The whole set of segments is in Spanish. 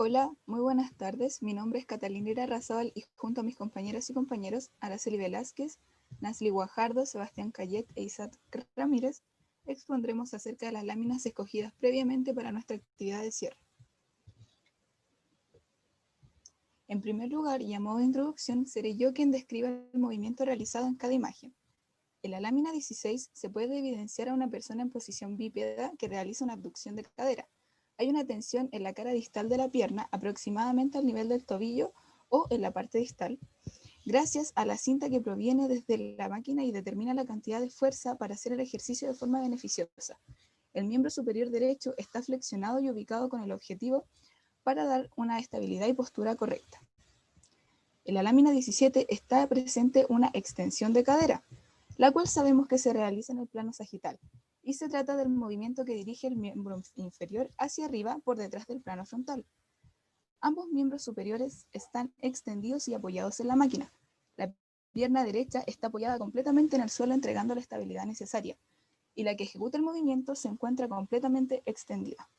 Hola, muy buenas tardes. Mi nombre es Catalina Razabal y junto a mis compañeras y compañeros, Araceli Velázquez, Nasli Guajardo, Sebastián Cayet e Isaac Ramírez, expondremos acerca de las láminas escogidas previamente para nuestra actividad de cierre. En primer lugar, y a modo de introducción, seré yo quien describa el movimiento realizado en cada imagen. En la lámina 16 se puede evidenciar a una persona en posición bípeda que realiza una abducción de cadera. Hay una tensión en la cara distal de la pierna, aproximadamente al nivel del tobillo o en la parte distal, gracias a la cinta que proviene desde la máquina y determina la cantidad de fuerza para hacer el ejercicio de forma beneficiosa. El miembro superior derecho está flexionado y ubicado con el objetivo para dar una estabilidad y postura correcta. En la lámina 17 está presente una extensión de cadera, la cual sabemos que se realiza en el plano sagital, y se trata del movimiento que dirige el miembro inferior hacia arriba por detrás del plano frontal. Ambos miembros superiores están extendidos y apoyados en la máquina. La pierna derecha está apoyada completamente en el suelo entregando la estabilidad necesaria, y la que ejecuta el movimiento se encuentra completamente extendida.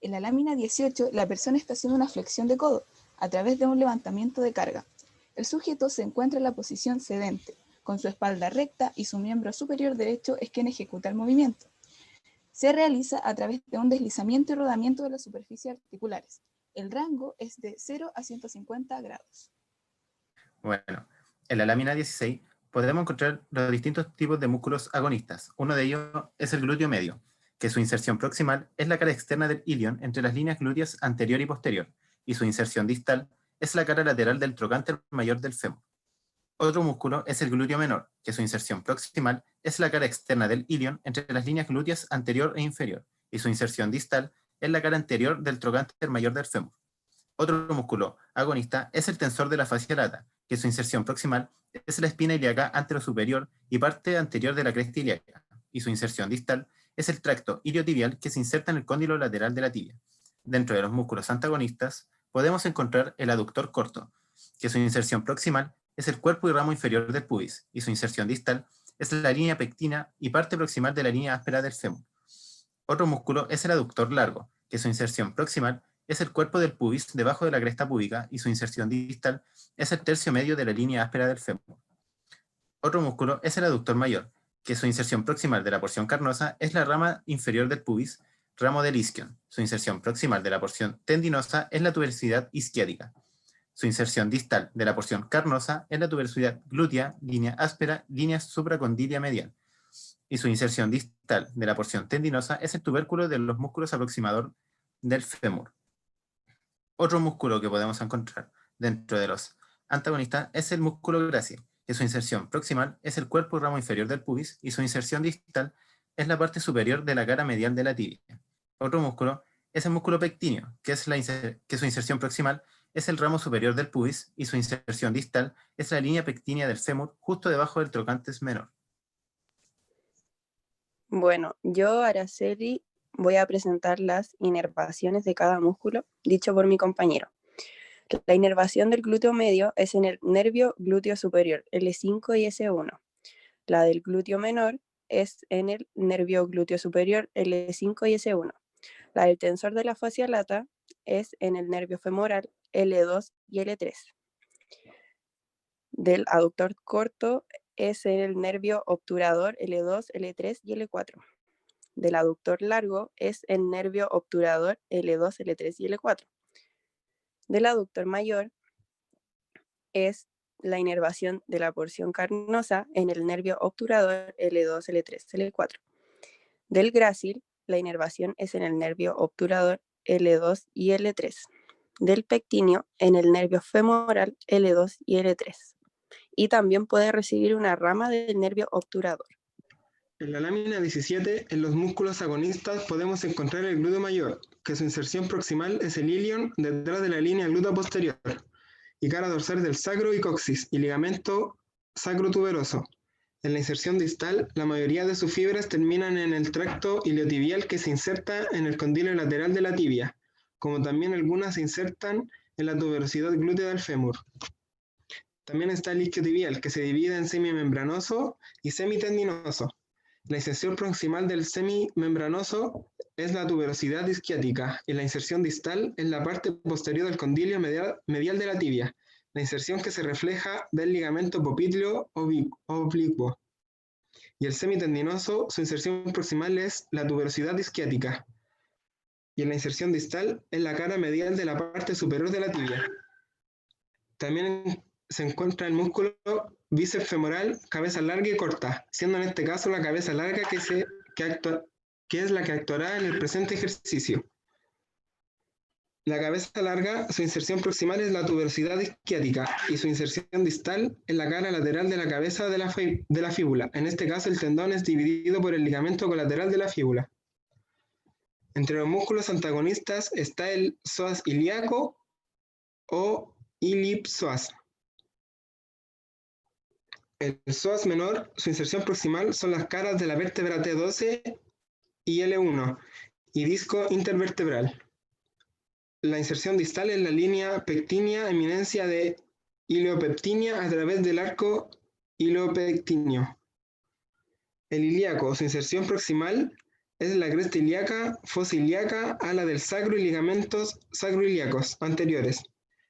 En la lámina 18, la persona está haciendo una flexión de codo a través de un levantamiento de carga. El sujeto se encuentra en la posición sedente, con su espalda recta y su miembro superior derecho es quien ejecuta el movimiento. Se realiza a través de un deslizamiento y rodamiento de las superficies articulares. El rango es de 0 a 150 grados. Bueno, en la lámina 16 podemos encontrar los distintos tipos de músculos agonistas. Uno de ellos es el glúteo medio, que su inserción proximal es la cara externa del ilion entre las líneas glúteas anterior y posterior, y su inserción distal es la cara lateral del trocánter mayor del fémur. Otro músculo es el glúteo menor, que su inserción proximal es la cara externa del ilion entre las líneas glúteas anterior e inferior, y su inserción distal es la cara anterior del trocánter mayor del fémur. Otro músculo agonista es el tensor de la fascia lata, que su inserción proximal es la espina ilíaca anterosuperior y parte anterior de la cresta ilíaca, y su inserción distal es el tracto iliotibial que se inserta en el cóndilo lateral de la tibia. Dentro de los músculos antagonistas podemos encontrar el aductor corto, que su inserción proximal es el cuerpo y ramo inferior del pubis, y su inserción distal es la línea pectina y parte proximal de la línea áspera del fémur. Otro músculo es el aductor largo, que su inserción proximal es el cuerpo del pubis debajo de la cresta púbica y su inserción distal es el tercio medio de la línea áspera del fémur. Otro músculo es el aductor mayor, que su inserción proximal de la porción carnosa es la rama inferior del pubis, ramo del isquion. Su inserción proximal de la porción tendinosa es la tuberosidad isquiática. Su inserción distal de la porción carnosa es la tuberosidad glútea, línea áspera, línea supracondilia medial. Y su inserción distal de la porción tendinosa es el tubérculo de los músculos aproximador del fémur. Otro músculo que podemos encontrar dentro de los antagonistas es el músculo grácil, que su inserción proximal es el cuerpo y ramo inferior del pubis y su inserción distal es la parte superior de la cara medial de la tibia. Otro músculo es el músculo pectíneo, que su inserción proximal es el ramo superior del pubis y su inserción distal es la línea pectínea del fémur justo debajo del trocánter menor. Bueno, yo, Araceli, voy a presentar las inervaciones de cada músculo, dicho por mi compañero. La inervación del glúteo medio es en el nervio glúteo superior, L5 y S1. La del glúteo menor es en el nervio glúteo superior, L5 y S1. La del tensor de la fascia lata es en el nervio femoral, L2 y L3. Del aductor corto es en el nervio obturador, L2, L3 y L4. Del aductor largo es el nervio obturador L2, L3 y L4. Del aductor mayor es la inervación de la porción carnosa en el nervio obturador L2, L3, L4. Del grácil, la inervación es en el nervio obturador L2 y L3. Del pectíneo, en el nervio femoral L2 y L3. Y también puede recibir una rama del nervio obturador. En la lámina 17, en los músculos agonistas podemos encontrar el glúteo mayor, que su inserción proximal es el ilion detrás de la línea glútea posterior, y cara dorsal del sacro y coxis, y ligamento sacrotuberoso. En la inserción distal, la mayoría de sus fibras terminan en el tracto iliotibial que se inserta en el condilo lateral de la tibia, como también algunas se insertan en la tuberosidad glútea del fémur. También está el isquiotibial, que se divide en semimembranoso y semitendinoso. La inserción proximal del semimembranoso es la tuberosidad isquiática y la inserción distal es la parte posterior del condilio medial de la tibia, la inserción que se refleja del ligamento popliteo oblicuo. Y el semitendinoso, su inserción proximal es la tuberosidad isquiática y en la inserción distal es la cara medial de la parte superior de la tibia. También se encuentra el músculo bíceps femoral, cabeza larga y corta, siendo en este caso la cabeza larga que es la que actuará en el presente ejercicio. La cabeza larga, su inserción proximal es la tuberosidad isquiática y su inserción distal en la cara lateral de la cabeza de la fíbula. En este caso, el tendón es dividido por el ligamento colateral de la fíbula. Entre los músculos antagonistas está el psoas ilíaco o ilipsoas. El psoas menor, su inserción proximal son las caras de la vértebra T12 y L1 y disco intervertebral. La inserción distal es la línea pectínea eminencia de iliopectinia a través del arco iliopectíneo. El ilíaco, su inserción proximal es la cresta ilíaca, fosa ilíaca, ala del sacro y ligamentos sacroiliacos anteriores.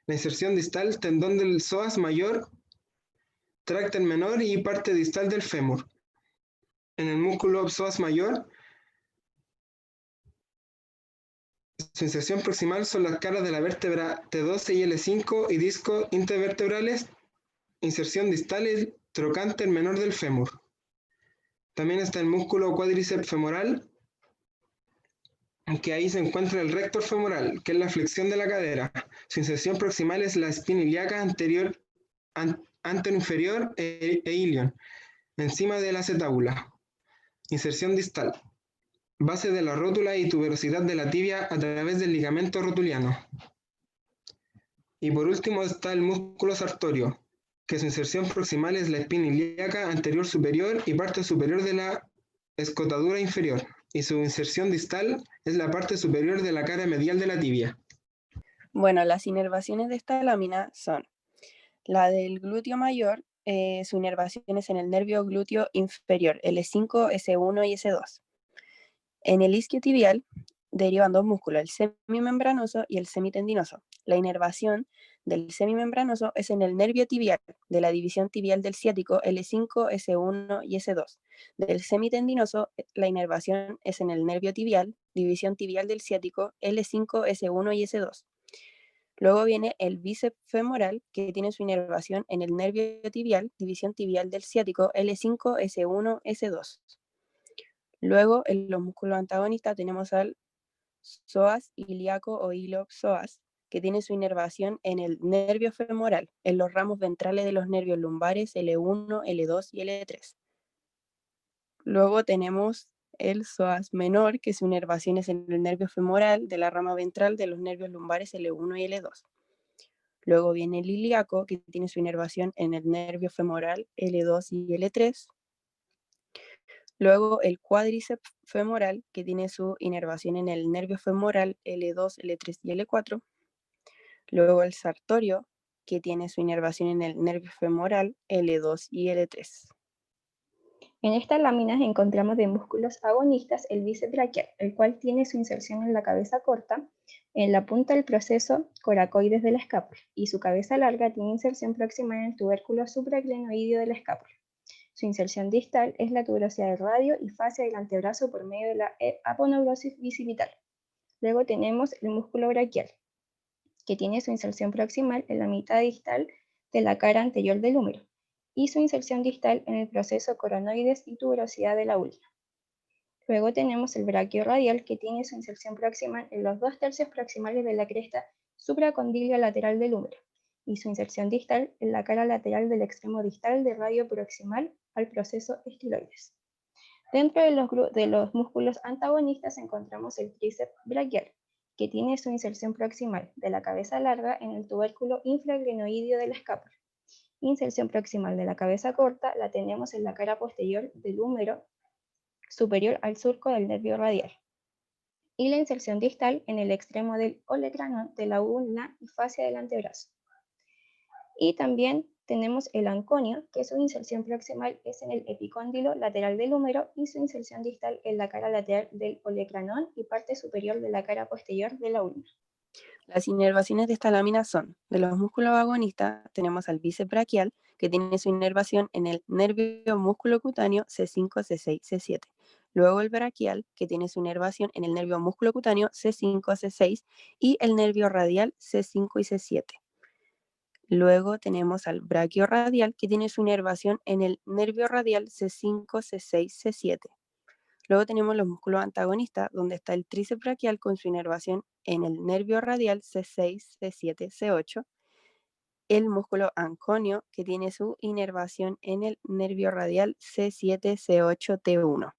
La inserción distal, tendón del psoas mayor, trácter menor y parte distal del fémur. En el músculo psoas mayor, su inserción proximal son las caras de la vértebra T12 y L5 y discos intervertebrales. Inserción distal es trocánter menor del fémur. También está el músculo cuádriceps femoral, que ahí se encuentra el rector femoral, que es la flexión de la cadera. Su inserción proximal es la espina ilíaca anteroinferior e ilion, encima de la acetábula. Inserción distal. Base de la rótula y tuberosidad de la tibia a través del ligamento rotuliano. Y por último está el músculo sartorio, que su inserción proximal es la espina ilíaca anterior superior y parte superior de la escotadura inferior, y su inserción distal es la parte superior de la cara medial de la tibia. Bueno, las inervaciones de esta lámina son la del glúteo mayor, su inervación es en el nervio glúteo inferior, L5, S1 y S2. En el isquiotibial derivan dos músculos, el semimembranoso y el semitendinoso. La inervación del semimembranoso es en el nervio tibial de la división tibial del ciático L5, S1 y S2. Del semitendinoso, la inervación es en el nervio tibial, división tibial del ciático L5, S1 y S2. Luego viene el bíceps femoral, que tiene su inervación en el nervio tibial, división tibial del ciático L5, S1, S2. Luego, en los músculos antagonistas tenemos al psoas ilíaco o ilopsoas, que tiene su inervación en el nervio femoral, en los ramos ventrales de los nervios lumbares L1, L2 y L3. Luego tenemos el psoas menor, que su inervación es en el nervio femoral de la rama ventral de los nervios lumbares L1 y L2. Luego viene el ilíaco, que tiene su inervación en el nervio femoral L2 y L3. Luego el cuádriceps femoral, que tiene su inervación en el nervio femoral L2, L3 y L4. Luego el sartorio, que tiene su inervación en el nervio femoral L2 y L3. En estas láminas encontramos de músculos agonistas el bíceps braquial, el cual tiene su inserción en la cabeza corta, en la punta del proceso coracoides de la escápula, y su cabeza larga tiene inserción próxima en el tubérculo supraclenoideo de la escápula. Su inserción distal es la tuberosidad del radio y fascia del antebrazo por medio de la aponeurosis bicipital. Luego tenemos el músculo braquial, que tiene su inserción proximal en la mitad distal de la cara anterior del húmero, y su inserción distal en el proceso coronoides y tuberosidad de la última. Luego tenemos el braquio radial, que tiene su inserción proximal en los 2/3 proximales de la cresta supracondilio lateral del húmero, y su inserción distal en la cara lateral del extremo distal del radio proximal al proceso estiloides. Dentro de los músculos antagonistas encontramos el tríceps braquial, que tiene su inserción proximal de la cabeza larga en el tubérculo infraglenoideo de la escápula. Inserción proximal de la cabeza corta la tenemos en la cara posterior del húmero superior al surco del nervio radial. Y la inserción distal en el extremo del olecranon de la ulna y fascia del antebrazo. Y también tenemos el anconio, que su inserción proximal es en el epicóndilo lateral del húmero y su inserción distal en la cara lateral del olecranón y parte superior de la cara posterior de la ulna. Las inervaciones de esta lámina son, de los músculos agonistas, tenemos al bíceps braquial, que tiene su inervación en el nervio músculo cutáneo C5, C6, C7. Luego el braquial, que tiene su inervación en el nervio músculo cutáneo C5, C6 y el nervio radial C5 y C7. Luego tenemos al braquiorradial, que tiene su inervación en el nervio radial C5, C6, C7. Luego tenemos los músculos antagonistas, donde está el tríceps braquial con su inervación en el nervio radial C6, C7, C8. El músculo anconio, que tiene su inervación en el nervio radial C7, C8, T1.